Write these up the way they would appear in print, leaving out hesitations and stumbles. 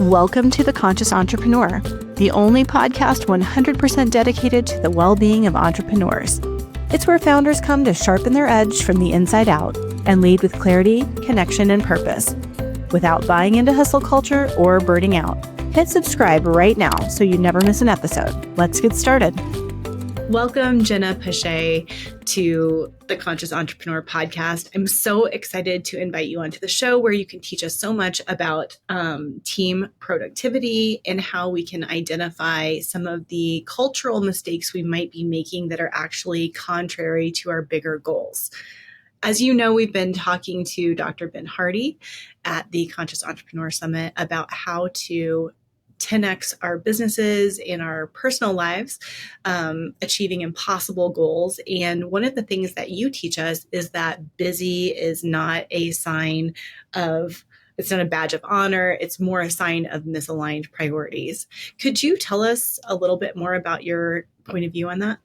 Welcome to The Conscious Entrepreneur, the only podcast 100% dedicated to the well-being of entrepreneurs. It's where founders come to sharpen their edge from the inside out and lead with clarity, connection, and purpose, without buying into hustle culture or burning out. Hit subscribe right now so you never miss an episode. Let's get started. Welcome, Jenna Piché, to the Conscious Entrepreneur podcast. I'm so excited to invite you onto the show where you can teach us so much about team productivity and how we can identify some of the cultural mistakes we might be making that are actually contrary to our bigger goals. As you know, we've been talking to Dr. Ben Hardy at the Conscious Entrepreneur Summit about how to 10x our businesses and our personal lives, achieving impossible goals. And one of the things that you teach us is that busy is not a sign of, it's not a badge of honor. It's more a sign of misaligned priorities. Could you tell us a little bit more about your point of view on that?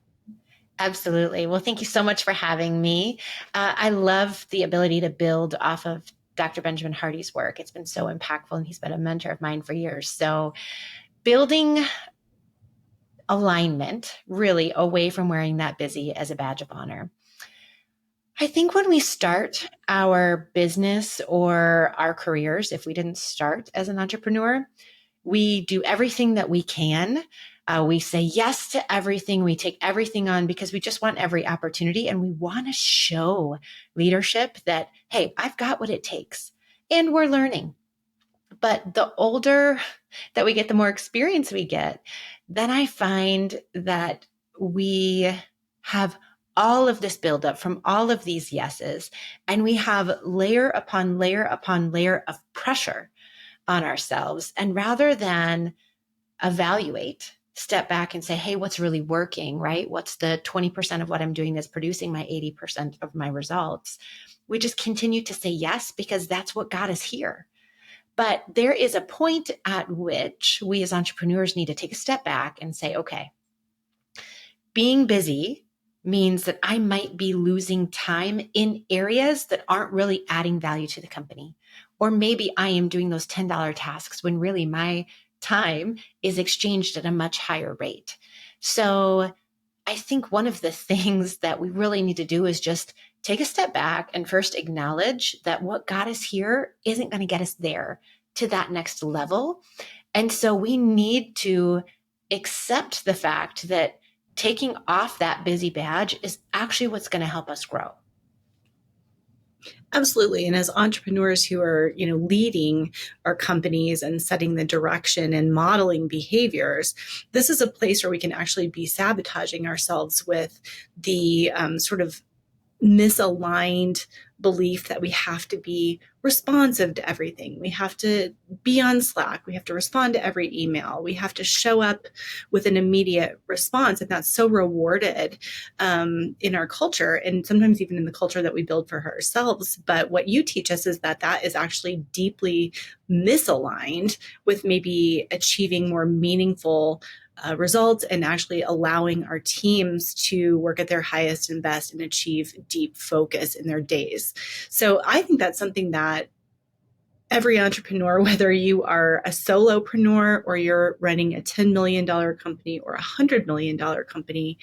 Absolutely. Well, thank you so much for having me. I love the ability to build off of Dr. Benjamin Hardy's work. It's been so impactful, and he's been a mentor of mine for years. So building alignment really away from wearing that busy as a badge of honor. I think when we start our business or our careers, if we didn't start as an entrepreneur, we do everything that we can. We say yes to everything. We take everything on because we just want every opportunity, and we want to show leadership that, hey, I've got what it takes, and we're learning. But the older that we get, the more experience we get, then I find that we have all of this buildup from all of these yeses, and we have layer upon layer upon layer of pressure on ourselves. And rather than evaluate, step back and say, hey, what's really working, right? What's the 20% of what I'm doing that's producing my 80% of my results? We just continue to say yes because that's what got us here. But there is a point at which we as entrepreneurs need to take a step back and say, okay, being busy means that I might be losing time in areas that aren't really adding value to the company. Or maybe I am doing those $10 tasks when really my time is exchanged at a much higher rate. So I think one of the things that we really need to do is just take a step back and first acknowledge that what got us here isn't going to get us there to that next level. And so we need to accept the fact that taking off that busy badge is actually what's going to help us grow. Absolutely. And as entrepreneurs who are, leading our companies and setting the direction and modeling behaviors, this is a place where we can actually be sabotaging ourselves with the sort of misaligned belief that we have to be responsive to everything. We have to be on Slack. We have to respond to every email. We have to show up with an immediate response. And that's so rewarded in our culture, and sometimes even in the culture that we build for ourselves. But what you teach us is that that is actually deeply misaligned with maybe achieving more meaningful results and actually allowing our teams to work at their highest and best and achieve deep focus in their days. So I think that's something that every entrepreneur, whether you are a solopreneur or you're running a $10 million company or a $100 million company,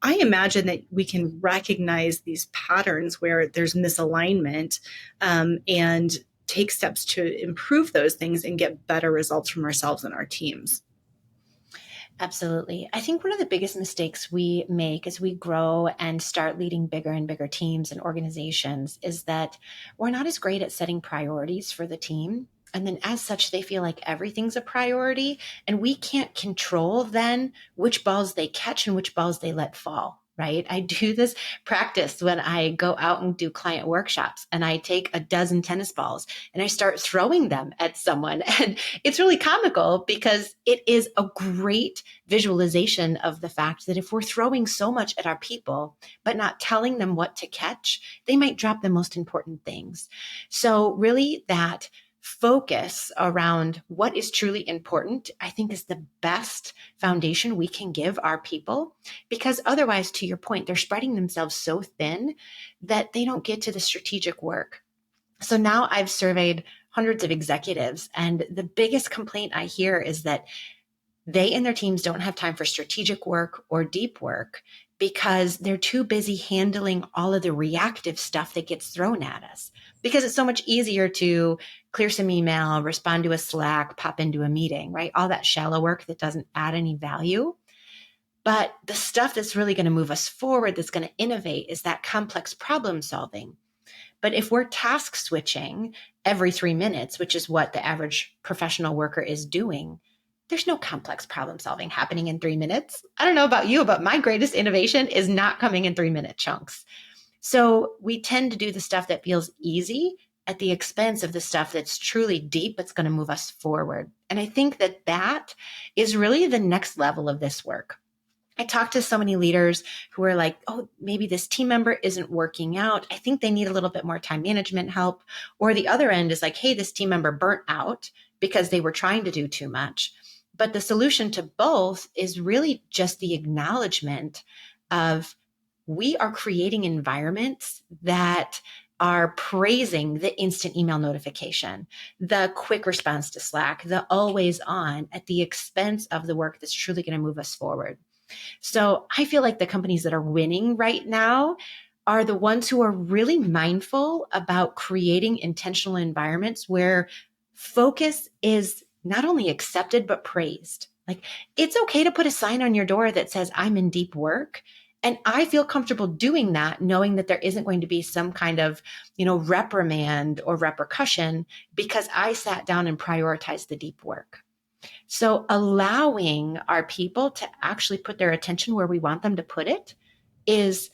I imagine that we can recognize these patterns where there's misalignment and take steps to improve those things and get better results from ourselves and our teams. Absolutely. I think one of the biggest mistakes we make as we grow and start leading bigger and bigger teams and organizations is that we're not as great at setting priorities for the team. And then as such, they feel like everything's a priority, and we can't control then which balls they catch and which balls they let fall. Right? I do this practice when I go out and do client workshops, and I take a dozen tennis balls and I start throwing them at someone. And it's really comical because it is a great visualization of the fact that if we're throwing so much at our people, but not telling them what to catch, they might drop the most important things. So really that focus around what is truly important, I think, is the best foundation we can give our people, because otherwise, to your point, they're spreading themselves so thin that they don't get to the strategic work. So now I've surveyed hundreds of executives. And the biggest complaint I hear is that they and their teams don't have time for strategic work or deep work because they're too busy handling all of the reactive stuff that gets thrown at us. Because it's so much easier to clear some email, respond to a Slack, pop into a meeting, right? All that shallow work that doesn't add any value. But the stuff that's really going to move us forward, that's going to innovate, is that complex problem solving. But if we're task switching every 3 minutes, which is what the average professional worker is doing, there's no complex problem solving happening in 3 minutes. I don't know about you, but my greatest innovation is not coming in 3 minute chunks. So we tend to do the stuff that feels easy at the expense of the stuff that's truly deep, that's going to move us forward. And I think that that is really the next level of this work. I talk to so many leaders who are like, oh, maybe this team member isn't working out. I think they need a little bit more time management help. Or the other end is like, hey, this team member burnt out because they were trying to do too much. But the solution to both is really just the acknowledgement of, we are creating environments that are praising the instant email notification, the quick response to Slack, the always on, at the expense of the work that's truly going to move us forward. So I feel like the companies that are winning right now are the ones who are really mindful about creating intentional environments where focus is not only accepted, but praised. Like, it's okay to put a sign on your door that says, I'm in deep work. And I feel comfortable doing that, knowing that there isn't going to be some kind of, reprimand or repercussion because I sat down and prioritized the deep work. So allowing our people to actually put their attention where we want them to put it is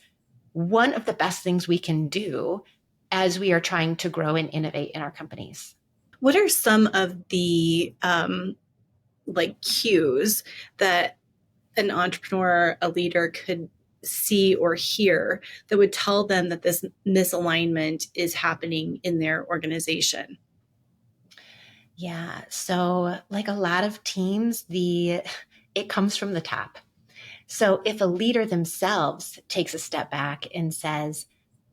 one of the best things we can do as we are trying to grow and innovate in our companies. What are some of the like cues that an entrepreneur, a leader could see or hear that would tell them that this misalignment is happening in their organization? Yeah. So like a lot of teams, it comes from the top. So if a leader themselves takes a step back and says,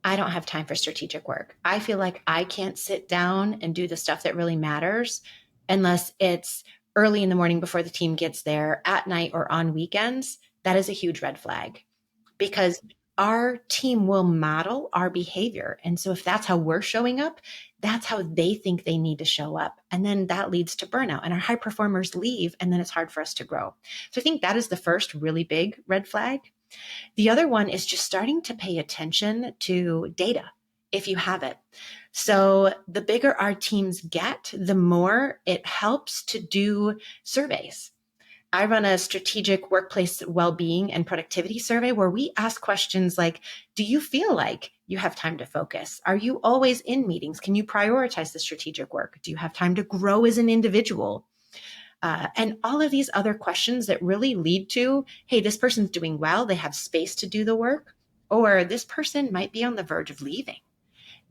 I don't have time for strategic work. I feel like I can't sit down and do the stuff that really matters unless it's early in the morning before the team gets there, at night, or on weekends. That is a huge red flag, because our team will model our behavior. And so if that's how we're showing up, that's how they think they need to show up. And then that leads to burnout, and our high performers leave, and then it's hard for us to grow. So I think that is the first really big red flag. The other one is just starting to pay attention to data if you have it. So the bigger our teams get, the more it helps to do surveys. I run a strategic workplace well-being and productivity survey where we ask questions like, do you feel like you have time to focus? Are you always in meetings? Can you prioritize the strategic work? Do you have time to grow as an individual? And all of these other questions that really lead to, hey, this person's doing well, they have space to do the work, or this person might be on the verge of leaving.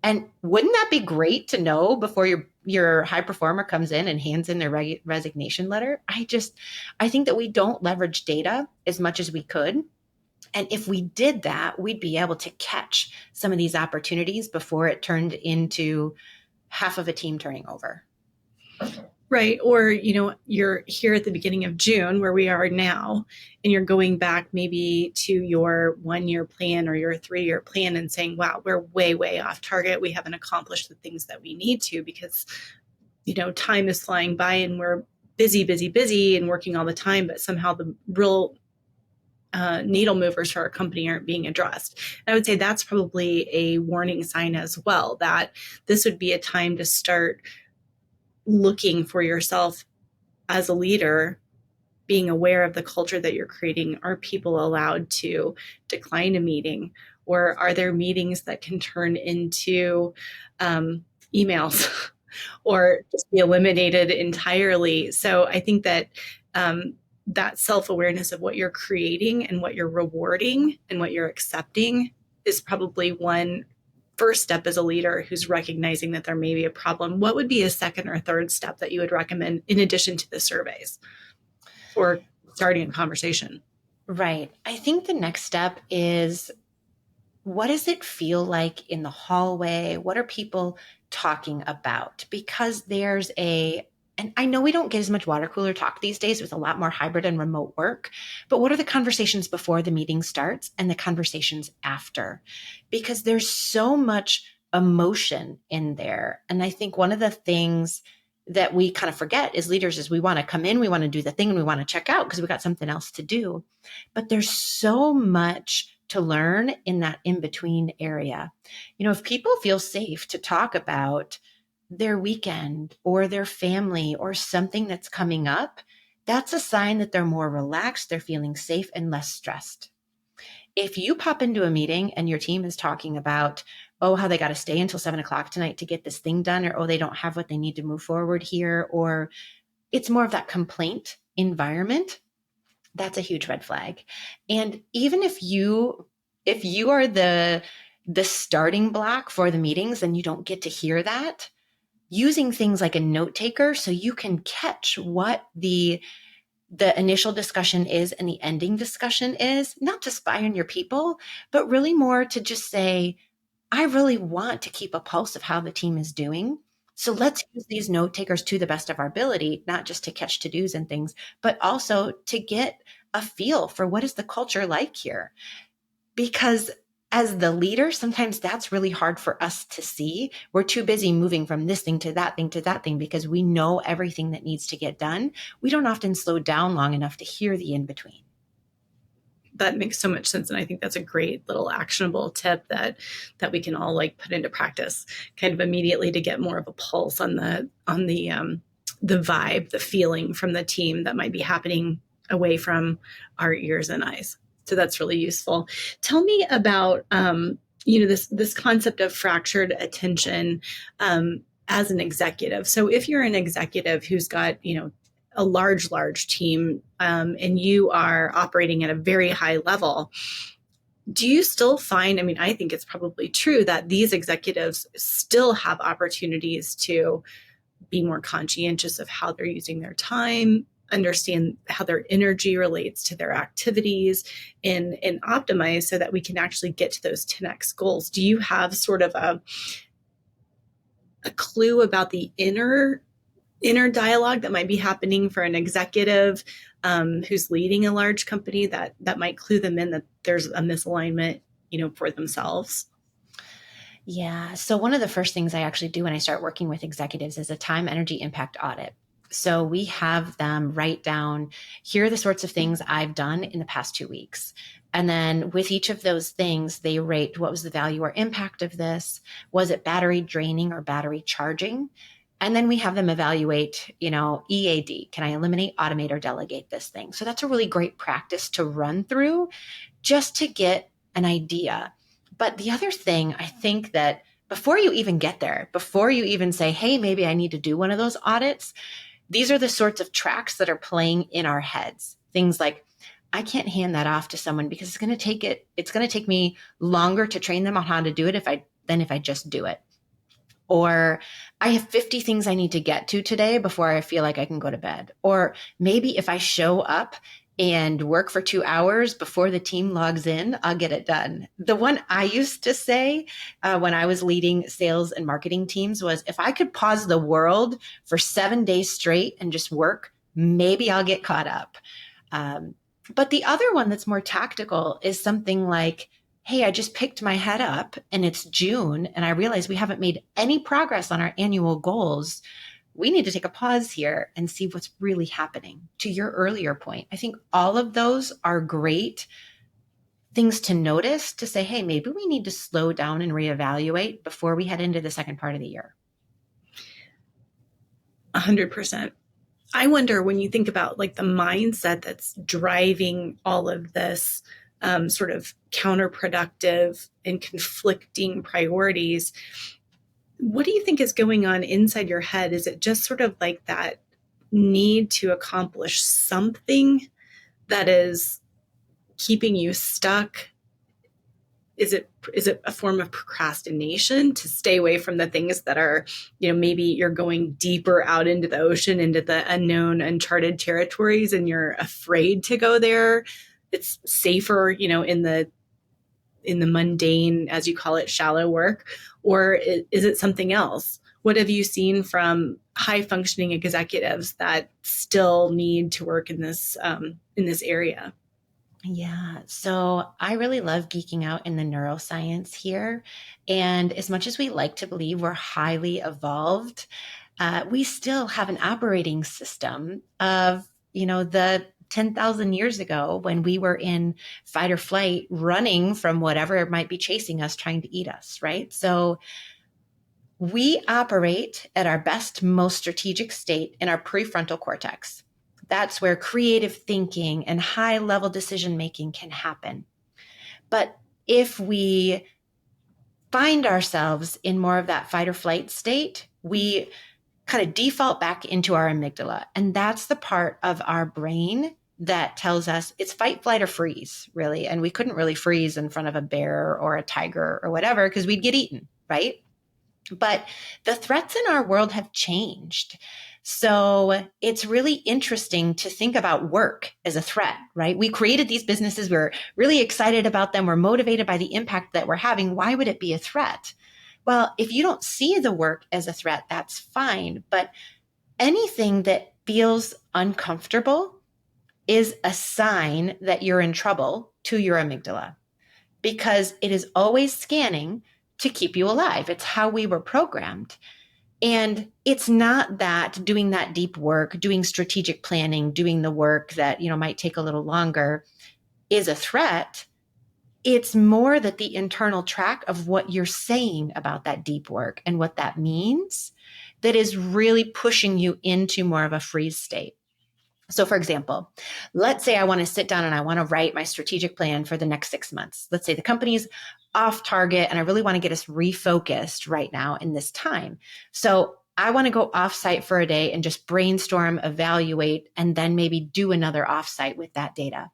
And wouldn't that be great to know before your high performer comes in and hands in their resignation letter? I think that we don't leverage data as much as we could. And if we did that, we'd be able to catch some of these opportunities before it turned into half of a team turning over. Right. Or, you're here at the beginning of June where we are now, and you're going back maybe to your 1 year plan or your 3 year plan and saying, wow, we're way, way off target. We haven't accomplished the things that we need to because, time is flying by and we're busy, busy, busy and working all the time, but somehow the real needle movers for our company aren't being addressed. And I would say that's probably a warning sign as well, that this would be a time to start looking for yourself as a leader, being aware of the culture that you're creating. Are people allowed to decline a meeting? Or are there meetings that can turn into emails or just be eliminated entirely? So I think that that self-awareness of what you're creating and what you're rewarding and what you're accepting is probably one first step as a leader who's recognizing that there may be a problem. What would be a second or third step that you would recommend in addition to the surveys or starting a conversation? Right. I think the next step is what does it feel like in the hallway? What are people talking about? Because and I know we don't get as much water cooler talk these days with a lot more hybrid and remote work, but what are the conversations before the meeting starts and the conversations after? Because there's so much emotion in there. And I think one of the things that we kind of forget as leaders is we want to come in, we want to do the thing, and we want to check out because we got something else to do. But there's so much to learn in that in between area. If people feel safe to talk about their weekend or their family or something that's coming up, that's a sign that they're more relaxed, they're feeling safe and less stressed. If you pop into a meeting and your team is talking about, oh, how they got to stay until 7 o'clock tonight to get this thing done, or oh, they don't have what they need to move forward here, or it's more of that complaint environment, that's a huge red flag. And even if you are the starting block for the meetings and you don't get to hear that, using things like a note taker so you can catch what the initial discussion is and the ending discussion is, not to spy on your people, but really more to just say, I really want to keep a pulse of how the team is doing. So let's use these note takers to the best of our ability, not just to catch to-dos and things, but also to get a feel for what is the culture like here. Because as the leader, sometimes that's really hard for us to see. We're too busy moving from this thing to that thing to that thing because we know everything that needs to get done. We don't often slow down long enough to hear the in between. That makes so much sense, and I think that's a great little actionable tip that we can all like put into practice kind of immediately to get more of a pulse on the vibe, the feeling from the team that might be happening away from our ears and eyes. So that's really useful. Tell me about this concept of fractured attention as an executive. So if you're an executive who's got a large team, and you are operating at a very high level, do you still find, I mean, I think it's probably true that these executives still have opportunities to be more conscientious of how they're using their time, understand how their energy relates to their activities, and optimize so that we can actually get to those 10x goals? Do you have sort of a clue about the inner dialogue that might be happening for an executive who's leading a large company that might clue them in that there's a misalignment, for themselves? Yeah. So, one of the first things I actually do when I start working with executives is a time energy impact audit. So, we have them write down, here are the sorts of things I've done in the past 2 weeks. And then with each of those things, they rate what was the value or impact of this? Was it battery draining or battery charging? And then we have them evaluate, EAD. Can I eliminate, automate, or delegate this thing? So that's a really great practice to run through just to get an idea. But the other thing, I think that before you even get there, before you even say, hey, maybe I need to do one of those audits, these are the sorts of tracks that are playing in our heads. Things like, I can't hand that off to someone because it's going to take me longer to train them on how to do it than if I just do it. Or I have 50 things I need to get to today before I feel like I can go to bed. Or maybe if I show up and work for 2 hours before the team logs in, I'll get it done. The one I used to say when I was leading sales and marketing teams was, if I could pause the world for 7 days straight and just work, maybe I'll get caught up. But the other one that's more tactical is something like, hey, I just picked my head up and it's June and I realize we haven't made any progress on our annual goals. We need to take a pause here and see what's really happening. To your earlier point, I think all of those are great things to notice to say, hey, maybe we need to slow down and reevaluate before we head into the second part of the year. 100%. I wonder, when you think about like the mindset that's driving all of this sort of counterproductive and conflicting priorities, what do you think is going on inside your head? Is it just sort of like that need to accomplish something that is keeping you stuck? Is it a form of procrastination to stay away from the things that are, maybe you're going deeper out into the ocean, into the unknown, uncharted territories, and you're afraid to go there? It's safer, in the in the mundane, as you call it, shallow work, or is it something else? What have you seen from high functioning executives that still need to work in this area? Yeah. So I really love geeking out in the neuroscience here. And as much as we like to believe we're highly evolved, we still have an operating system of, the 10,000 years ago when we were in fight or flight, running from whatever might be chasing us, trying to eat us, right? So we operate at our best, most strategic state in our prefrontal cortex. That's where creative thinking and high level decision making can happen. But if we find ourselves in more of that fight or flight state, we kind of default back into our amygdala. And that's the part of our brain that tells us it's fight, flight, or freeze, really. And we couldn't really freeze in front of a bear or a tiger or whatever because we'd get eaten, right? But the threats in our world have changed. So it's really interesting to think about work as a threat, right? We created these businesses. We're really excited about them. We're motivated by the impact that we're having. Why would it be a threat? Well, if you don't see the work as a threat, that's fine. But anything that feels uncomfortable is a sign that you're in trouble to your amygdala because it is always scanning to keep you alive. It's how we were programmed. And it's not that doing that deep work, doing strategic planning, doing the work that, might take a little longer is a threat. It's more that the internal track of what you're saying about that deep work and what that means that is really pushing you into more of a freeze state. So, for example, let's say I want to sit down and I want to write my strategic plan for the next 6 months. Let's say the company's off target and I really want to get us refocused right now in this time. So, I want to go offsite for a day and just brainstorm, evaluate, and then maybe do another offsite with that data.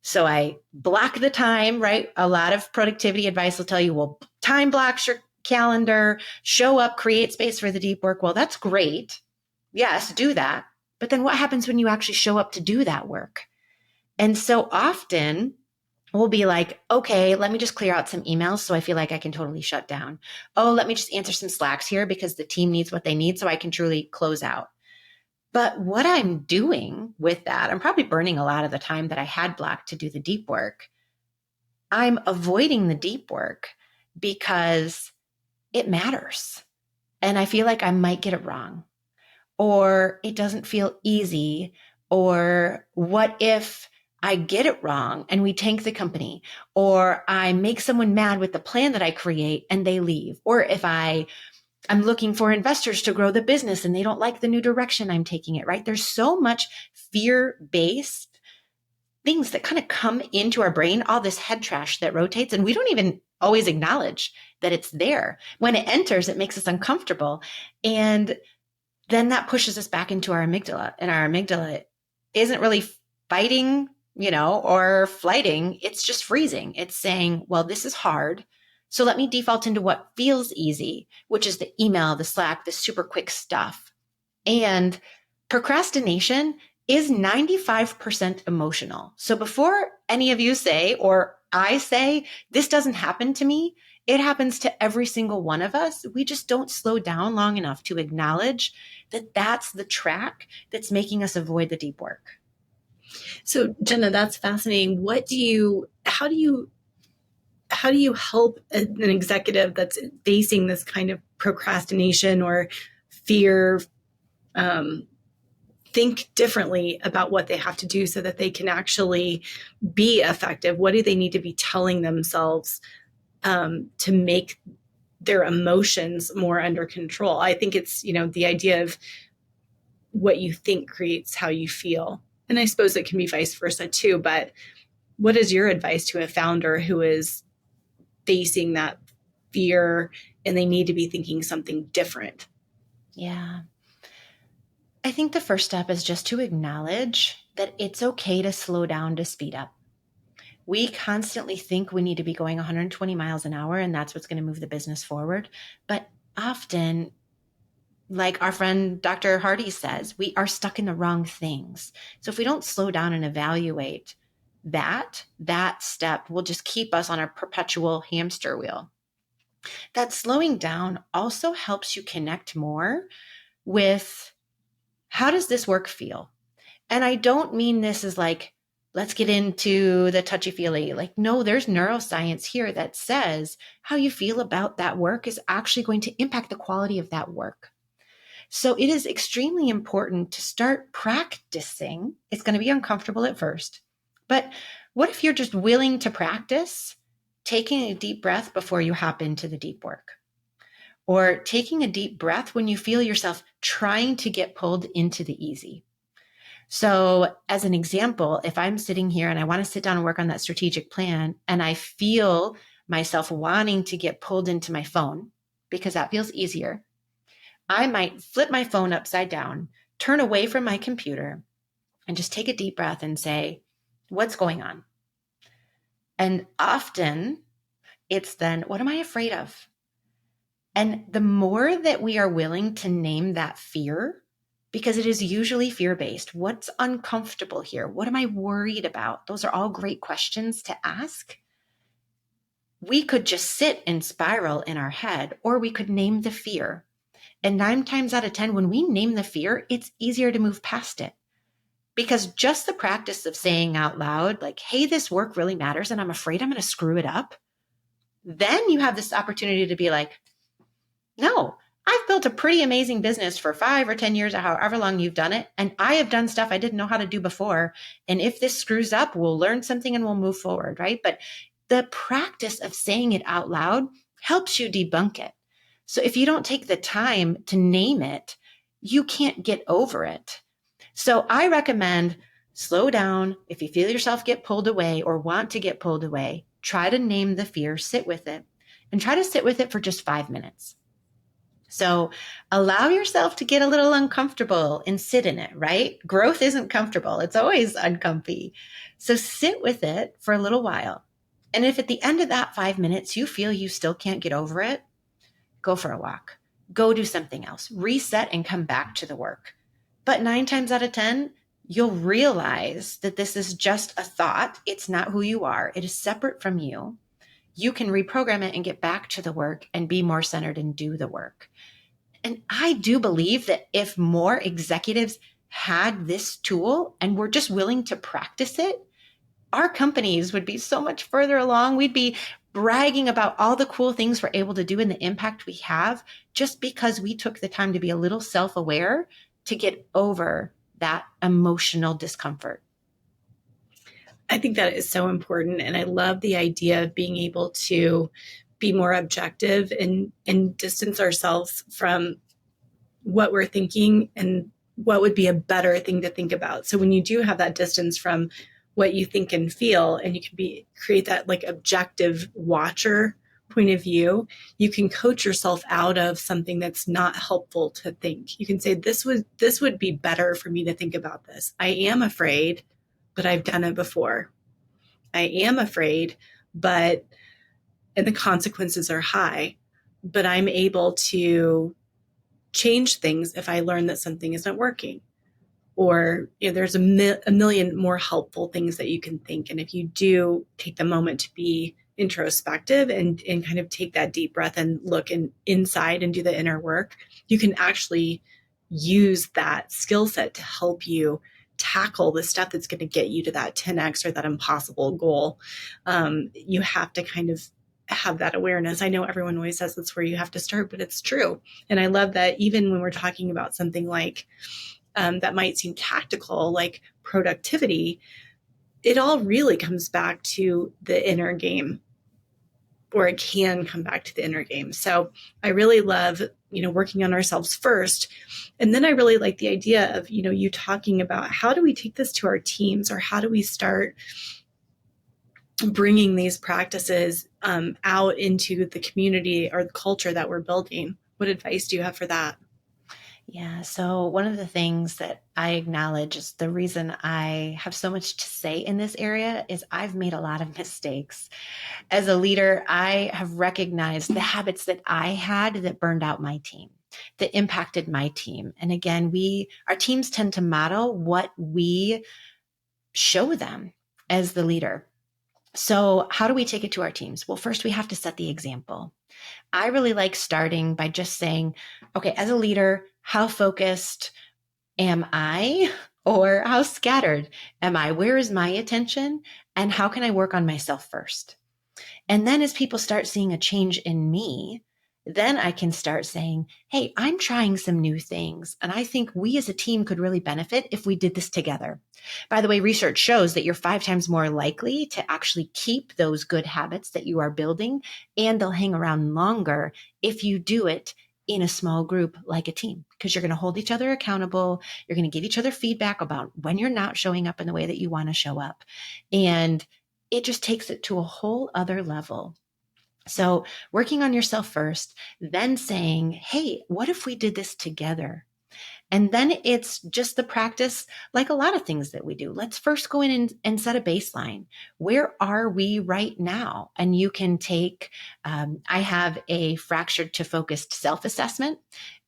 So, I block the time, right? A lot of productivity advice will tell you, well, time blocks your calendar, show up, create space for the deep work. Well, that's great. Yes, do that. But then what happens when you actually show up to do that work? And so often we'll be like, okay, let me just clear out some emails so I feel like I can totally shut down. Oh, let me just answer some Slacks here because the team needs what they need so I can truly close out. But what I'm doing with that, I'm probably burning a lot of the time that I had blocked to do the deep work. I'm avoiding the deep work because it matters. And I feel like I might get it wrong, or it doesn't feel easy, or what if I get it wrong and we tank the company, or I make someone mad with the plan that I create and they leave, or if I'm looking for investors to grow the business and they don't like the new direction I'm taking it, right? There's so much fear-based things that kind of come into our brain, all this head trash that rotates, and we don't even always acknowledge that it's there. When it enters, it makes us uncomfortable. And then that pushes us back into our amygdala. And our amygdala isn't really fighting, or flighting. It's just freezing. It's saying, well, this is hard. So let me default into what feels easy, which is the email, the Slack, the super quick stuff. And procrastination is 95% emotional. So before any of you say, or I say, this doesn't happen to me, it happens to every single one of us. We just don't slow down long enough to acknowledge that that's the track that's making us avoid the deep work. So, Jenna, that's fascinating. How do you help an executive that's facing this kind of procrastination or fear, um, think differently about what they have to do so that they can actually be effective? What do they need to be telling themselves to make their emotions more under control? I think it's, the idea of what you think creates how you feel. And I suppose it can be vice versa too. But what is your advice to a founder who is facing that fear and they need to be thinking something different? Yeah. I think the first step is just to acknowledge that it's okay to slow down to speed up. We constantly think we need to be going 120 miles an hour and that's what's going to move the business forward. But often, like our friend Dr. Hardy says, we are stuck in the wrong things. So if we don't slow down and evaluate, that step will just keep us on a perpetual hamster wheel. That slowing down also helps you connect more with, how does this work feel? And I don't mean this as like, let's get into the touchy feely. Like, no, there's neuroscience here that says how you feel about that work is actually going to impact the quality of that work. So it is extremely important to start practicing. It's going to be uncomfortable at first, but what if you're just willing to practice taking a deep breath before you hop into the deep work? Or taking a deep breath when you feel yourself trying to get pulled into the easy. So as an example, if I'm sitting here and I want to sit down and work on that strategic plan, and I feel myself wanting to get pulled into my phone because that feels easier, I might flip my phone upside down, turn away from my computer, and just take a deep breath and say, what's going on? And often it's then, what am I afraid of? And the more that we are willing to name that fear, because it is usually fear-based, what's uncomfortable here? What am I worried about? Those are all great questions to ask. We could just sit and spiral in our head, or we could name the fear. And 9 times out of 10, when we name the fear, it's easier to move past it. Because just the practice of saying out loud, like, hey, this work really matters and I'm afraid I'm going to screw it up. Then you have this opportunity to be like, no, I've built a pretty amazing business for 5 or 10 years or however long you've done it. And I have done stuff I didn't know how to do before. And if this screws up, we'll learn something and we'll move forward, right? But the practice of saying it out loud helps you debunk it. So if you don't take the time to name it, you can't get over it. So I recommend slow down. If you feel yourself get pulled away or want to get pulled away, try to name the fear, sit with it, and try to sit with it for just 5 minutes. So allow yourself to get a little uncomfortable and sit in it, right? Growth isn't comfortable. It's always uncomfy. So sit with it for a little while. And if at the end of that 5 minutes, you feel you still can't get over it, go for a walk, go do something else, reset and come back to the work. But 9 times out of 10, you'll realize that this is just a thought. It's not who you are. It is separate from you. You can reprogram it and get back to the work and be more centered and do the work. And I do believe that if more executives had this tool and were just willing to practice it, our companies would be so much further along. We'd be bragging about all the cool things we're able to do and the impact we have just because we took the time to be a little self-aware to get over that emotional discomfort. I think that is so important. And I love the idea of being able to be more objective and distance ourselves from what we're thinking and what would be a better thing to think about. So when you do have that distance from what you think and feel, and you can create that like objective watcher point of view, you can coach yourself out of something that's not helpful to think. You can say, this would be better for me to think about this. I am afraid, but I've done it before. I am afraid, and the consequences are high, but I'm able to change things if I learn that something isn't working. Or there's a million more helpful things that you can think. And if you do take the moment to be introspective and kind of take that deep breath and look inside and do the inner work, you can actually use that skill set to help you tackle the stuff that's going to get you to that 10x or that impossible goal. You have to kind of have that awareness. I know everyone always says that's where you have to start, but it's true. And I love that even when we're talking about something like that might seem tactical, like productivity, it all really comes back to the inner game, or it can come back to the inner game. So I really love, working on ourselves first. And then I really like the idea of, you talking about how do we take this to our teams, or how do we start bringing these practices out into the community or the culture that we're building. What advice do you have for that? Yeah. So one of the things that I acknowledge is the reason I have so much to say in this area is I've made a lot of mistakes. As a leader, I have recognized the habits that I had that burned out my team, that impacted my team. And again, our teams tend to model what we show them. as the leader. So how do we take it to our teams? Well, first we have to set the example. I really like starting by just saying, okay, as a leader, how focused am I? Or how scattered am I? Where is my attention? And how can I work on myself first? And then as people start seeing a change in me, then I can start saying, hey, I'm trying some new things. And I think we as a team could really benefit if we did this together. By the way, research shows that you're 5 times more likely to actually keep those good habits that you are building, and they'll hang around longer if you do it in a small group like a team, because you're going to hold each other accountable. You're going to give each other feedback about when you're not showing up in the way that you want to show up. And it just takes it to a whole other level. So working on yourself first, then saying, hey, what if we did this together? And then it's just the practice, like a lot of things that we do. Let's first go in and set a baseline. Where are we right now? And you can take, I have a fractured to focused self-assessment.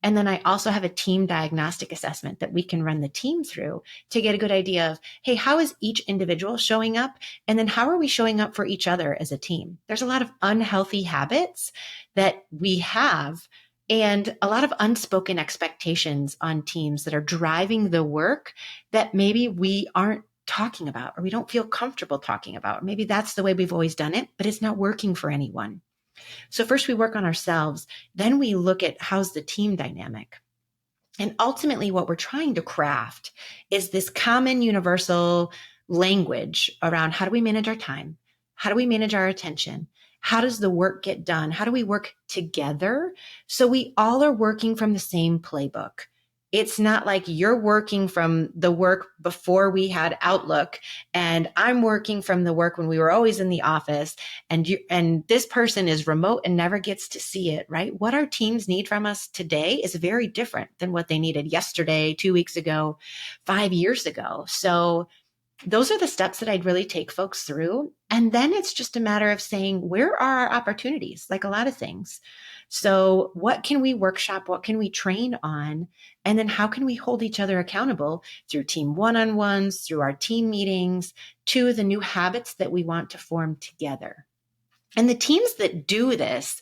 And then I also have a team diagnostic assessment that we can run the team through to get a good idea of, hey, how is each individual showing up? And then how are we showing up for each other as a team? There's a lot of unhealthy habits that we have, and a lot of unspoken expectations on teams that are driving the work that maybe we aren't talking about, or we don't feel comfortable talking about. Maybe that's the way we've always done it, but it's not working for anyone. So first we work on ourselves, then we look at how's the team dynamic. And ultimately what we're trying to craft is this common universal language around how do we manage our time? How do we manage our attention? How does the work get done? How do we work together? So we all are working from the same playbook. It's not like you're working from the work before we had Outlook and I'm working from the work when we were always in the office, and this person is remote and never gets to see it, right? What our teams need from us today is very different than what they needed yesterday, 2 weeks ago, 5 years ago. So those are the steps that I'd really take folks through. And then it's just a matter of saying, where are our opportunities? Like a lot of things. So what can we workshop? What can we train on? And then how can we hold each other accountable through team one-on-ones, through our team meetings, to the new habits that we want to form together? And the teams that do this,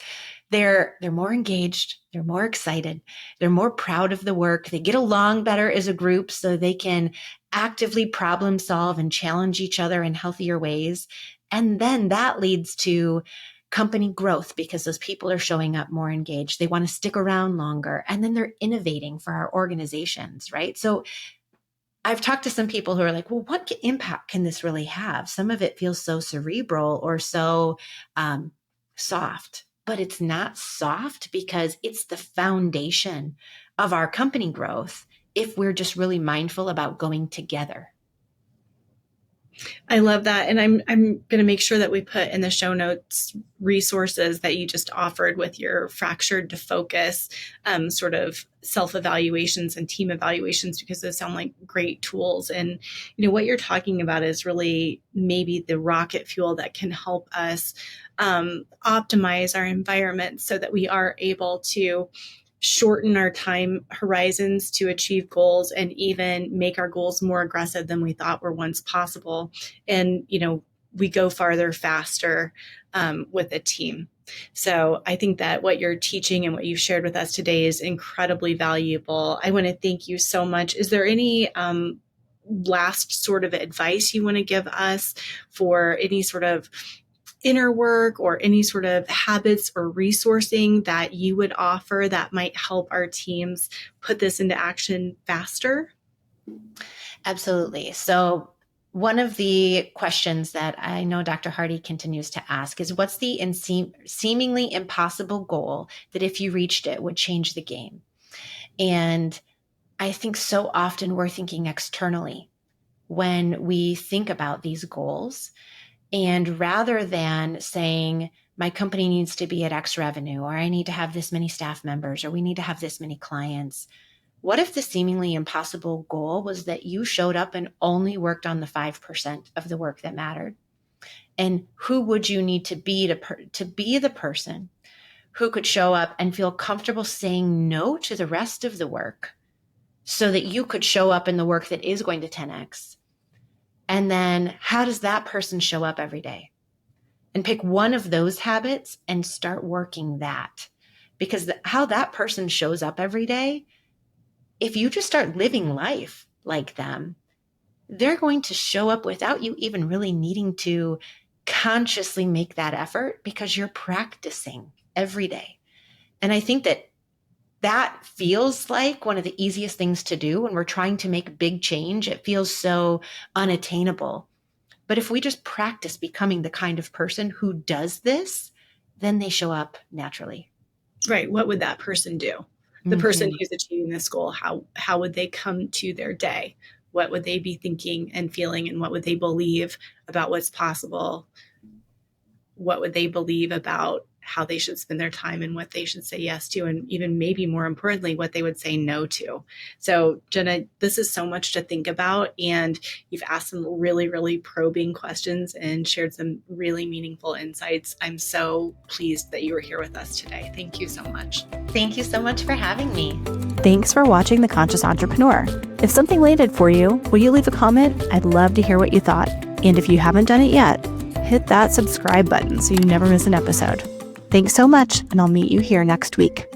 they're more engaged, they're more excited, they're more proud of the work, they get along better as a group so they can actively problem solve and challenge each other in healthier ways. And then that leads to company growth because those people are showing up more engaged. They want to stick around longer, and then they're innovating for our organizations, right? So I've talked to some people who are like, well, what impact can this really have? Some of it feels so cerebral or so soft, but it's not soft because it's the foundation of our company growth if we're just really mindful about going together. I love that. And I'm going to make sure that we put in the show notes resources that you just offered with your fractured to focus sort of self-evaluations and team evaluations, because those sound like great tools. And, what you're talking about is really maybe the rocket fuel that can help us optimize our environment so that we are able to shorten our time horizons to achieve goals and even make our goals more aggressive than we thought were once possible. And, we go farther faster with a team. So I think that what you're teaching and what you've shared with us today is incredibly valuable. I want to thank you so much. Is there any last sort of advice you want to give us for any sort of inner work or any sort of habits or resourcing that you would offer that might help our teams put this into action faster? Absolutely. So one of the questions that I know Dr. Hardy continues to ask is, what's the seemingly impossible goal that if you reached it would change the game? And I think so often we're thinking externally when we think about these goals. And rather than saying, my company needs to be at X revenue, or I need to have this many staff members, or we need to have this many clients, what if the seemingly impossible goal was that you showed up and only worked on the 5% of the work that mattered? And who would you need to be to be the person who could show up and feel comfortable saying no to the rest of the work so that you could show up in the work that is going to 10x? And then how does that person show up every day? And pick one of those habits and start working that. Because how that person shows up every day, if you just start living life like them, they're going to show up without you even really needing to consciously make that effort because you're practicing every day. And I think that feels like one of the easiest things to do when we're trying to make big change. It feels so unattainable. But if we just practice becoming the kind of person who does this, then they show up naturally. Right. What would that person do? The person who's achieving this goal, how would they come to their day? What would they be thinking and feeling, and what would they believe about what's possible? What would they believe about how they should spend their time and what they should say yes to, and even maybe more importantly, what they would say no to. So Jenna, this is so much to think about, and you've asked some really, really probing questions and shared some really meaningful insights. I'm so pleased that you were here with us today. Thank you so much. Thank you so much for having me. Thanks for watching The Conscious Entrepreneur. If something landed for you, will you leave a comment? I'd love to hear what you thought. And if you haven't done it yet, hit that subscribe button so you never miss an episode. Thanks so much, and I'll meet you here next week.